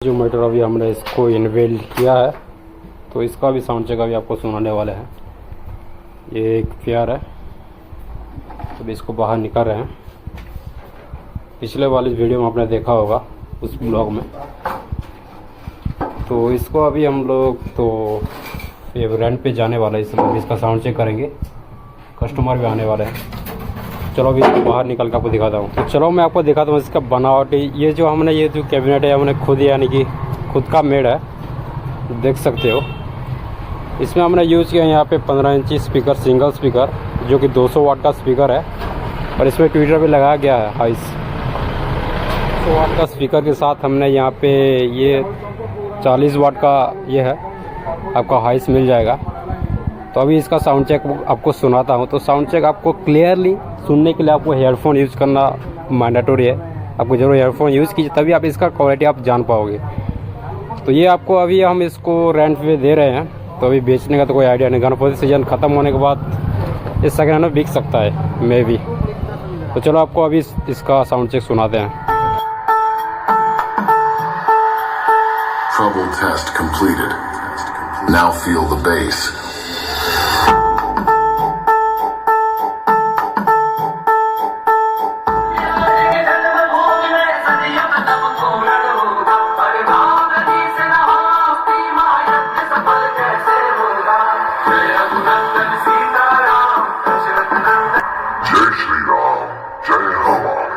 जो मीटर अभी हमने इसको इनवेल किया है तो इसका भी साउंड चेक अभी आपको सुनाने वाले हैं। ये एक पेयर है, अभी इसको बाहर निकाल रहे हैं। पिछले वाली वीडियो में आपने देखा होगा उस ब्लॉग में। तो इसको अभी हम लोग तो ये रेंट पे जाने वाला है, इसलिए इसका साउंड चेक करेंगे। कस्टमर भी आने वाले हैं। चलो अभी इसको बाहर निकल कर आपको दिखाता हूँ। तो चलो मैं आपको दिखाता हूँ इसका बनावट। ये जो हमने ये जो कैबिनेट है हमने खुद यानी कि खुद का मेड है, देख सकते हो। इसमें हमने यूज़ किया यहाँ पे 15 इंची स्पीकर, सिंगल स्पीकर जो कि 200 वाट का स्पीकर है। और इसमें ट्विटर भी लगाया गया है हाइस 100 वाट का स्पीकर के साथ हमने यहाँ पे ये 40 वाट का ये है, आपका हाइस मिल जाएगा। तो अभी इसका साउंड चेक आपको सुनाता हूँ। तो साउंड चेक आपको क्लियरली सुनने के लिए आपको हेयरफोन यूज़ करना मैंडेटरी है। आपको जरूर हेयरफोन यूज़ कीजिए, तभी आप इसका क्वालिटी आप जान पाओगे। तो ये आपको अभी हम इसको रेंट पे दे रहे हैं, तो अभी बेचने का तो कोई आइडिया नहीं। गणपति सीजन ख़त्म होने के बाद इस सेकेंड में बिक सकता है मे भी। तो चलो आपको अभी इसका साउंड चेक सुनाते हैं। Trouble test completed. Now feel the bass. Jai Shri Ram, Jai Hanuman.